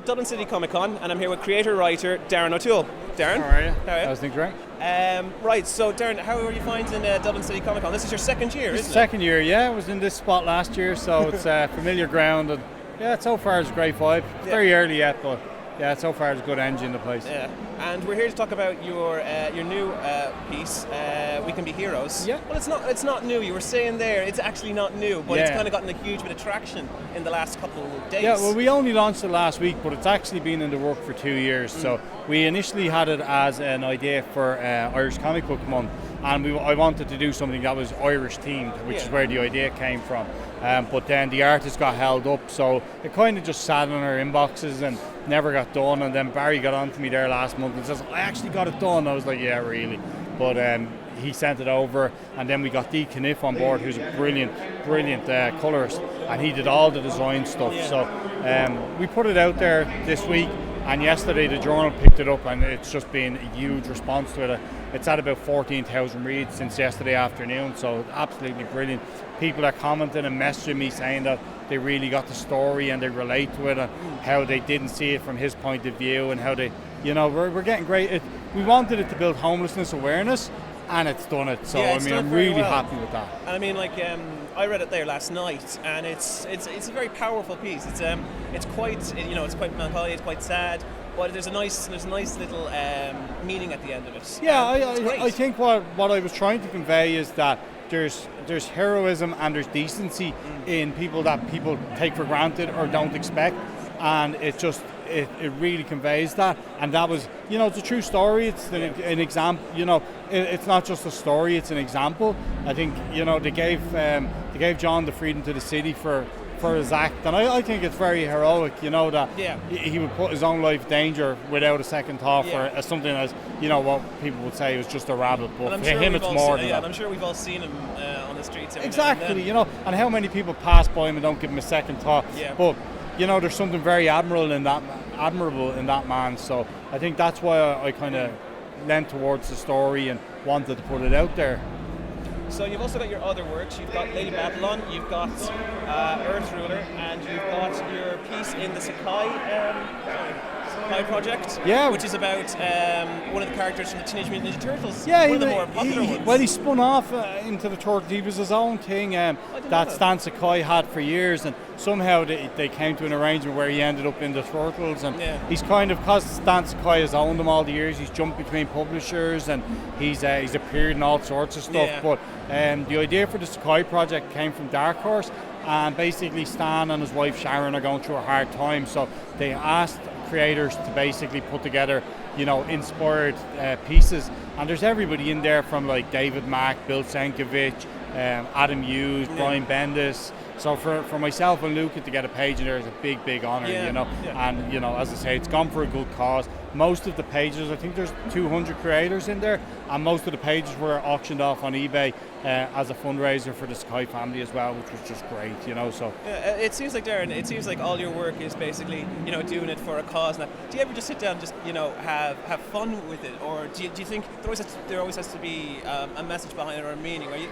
Dublin City Comic Con, and I'm here with creator-writer Darrin O'Toole. Darrin? How are you? How are you? How's things going? Right, so Darrin, how are you finding Dublin City Comic Con? This is your second year, isn't it? Second year, yeah. I was in this spot last year, so it's familiar ground, and yeah, so far it's a great vibe. It's very early yet, but yeah, so far it's a good energy in the place. Yeah, and we're here to talk about your new piece, We Can Be Heroes. Yeah. Well, it's not new. You were saying there, it's actually not new, but it's Yeah. kind of gotten a huge bit of traction in the last couple of days. Yeah, well, we only launched it last week, but it's actually been in the work for 2 years. So we initially had it as an idea for Irish Comic Book Month, and I wanted to do something that was Irish themed, which is where the idea came from. But then the artist got held up, so it kind of just sat in our inboxes and never got done. And then Barry got on to me there last month and says, I actually got it done. I was like, yeah, really. But he sent it over, and then we got Dee Kniff on board, who's a brilliant colourist, and he did all the design stuff. So we put it out there this week, and yesterday the journal picked it up, and it's just been a huge response to it. It's had about 14,000 reads since yesterday afternoon, so absolutely brilliant. People are commenting and messaging me saying that they really got the story and they relate to it, and how they didn't see it from his point of view, and how they, we're getting great. We wanted it to build homelessness awareness, and it's done it. So I mean, I'm really happy with that. And I mean, I read it there last night, and it's a very powerful piece. It's quite it's quite melancholy, it's quite sad, but there's a nice little meaning at the end of it. Yeah, I think what I was trying to convey is that there's heroism and there's decency in people that people take for granted or don't expect, and it really conveys that. And that was, it's a true story. It's an example. It's not just a story; it's an example. I think they gave John the freedom to the city for his act, and I think it's very heroic. That he would put his own life in danger without a second thought for something as what people would say was just a rabbit, but for him it's more than that. And I'm sure we've all seen him on the streets. Exactly, and how many people pass by him and don't give him a second thought. Yeah. But there's something very admirable in that man. So I think that's why I kind of leant towards the story and wanted to put it out there. So you've also got your other works. You've got Lady Babylon, you've got Earthruler, and you've got your piece in the Sakai project, which is about one of the characters from the Teenage Mutant Ninja Turtles. Yeah, one of the more popular ones. Well, he spun off into the Turtles. He was his own thing that Stan Sakai had for years, and somehow they came to an arrangement where he ended up in the Turtles, and he's kind of, because Stan Sakai has owned them all the years, he's jumped between publishers, and he's appeared in all sorts of stuff. But the idea for the Sakai project came from Dark Horse, and basically Stan and his wife Sharon are going through a hard time, so they asked creators to basically put together inspired pieces, and there's everybody in there from like David Mack, Bill Sienkiewicz, Adam Hughes, Brian Bendis. So for myself and Luca to get a page in there is a big honour, and as I say, it's gone for a good cause. Most of the pages, I think there's 200 creators in there, and most of the pages were auctioned off on eBay as a fundraiser for the Sky family as well, which was just great, So it seems like, Darrin, all your work is basically doing it for a cause. Now, do you ever just sit down and just have fun with it, or do you think there always has to be a message behind it or a meaning? Are you,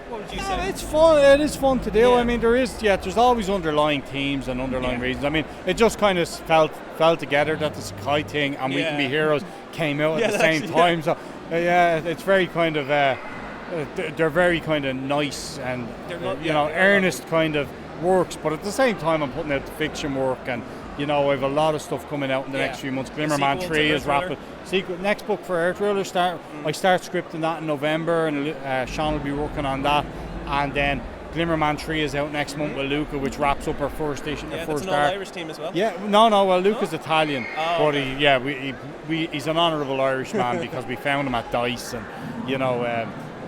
what would you say? It's fun. It is fun to do. I mean, there's always underlying themes and underlying reasons. I mean, it just kind of fell together that the Sakai thing and We Can Be Heroes came out at the same time. So it's very kind of they're very kind of nice and earnest kind of works. But at the same time, I'm putting out the fiction work, and I have a lot of stuff coming out in the next few months. Glimmer Man 3 is rapid. Next book for Earthruler I start scripting that in November, and Sean will be working on that. And then Glimmer Man 3 is out next month with Luca, which wraps up our first issue. Yeah, that's an all-Irish team as well. Yeah, well, Luca's Italian, but he's an honourable Irishman because we found him at Dice, and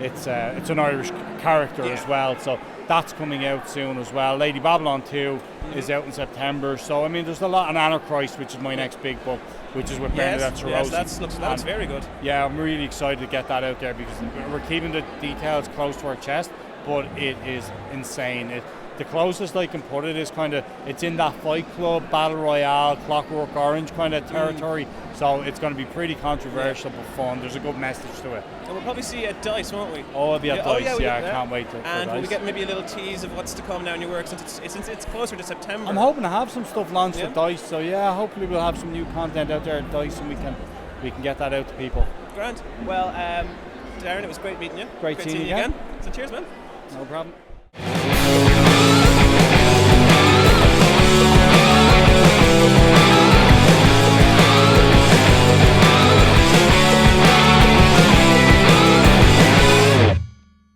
it's an Irish character as well. So that's coming out soon as well. Lady Babylon 2 is out in September. So I mean, there's a lot. And Antichrist, which is my next big book, which is with Bernadette Sorosi. Yes, that looks very good. Yeah, I'm really excited to get that out there because we're keeping the details close to our chest, but it is insane. the closest I can put it is kind of, it's in that Fight Club, Battle Royale, Clockwork Orange kind of territory. So it's going to be pretty controversial but fun. There's a good message to it. And we'll probably see you at DICE, won't we? Oh, I'll be at DICE, I can't wait to. And will we get maybe a little tease of what's to come now in your work since it's closer to September? I'm hoping to have some stuff launched at DICE, so yeah, hopefully we'll have some new content out there at DICE and we can get that out to people. Grant. Well, Darrin, it was great meeting you. Great seeing you again. So cheers, man. No problem.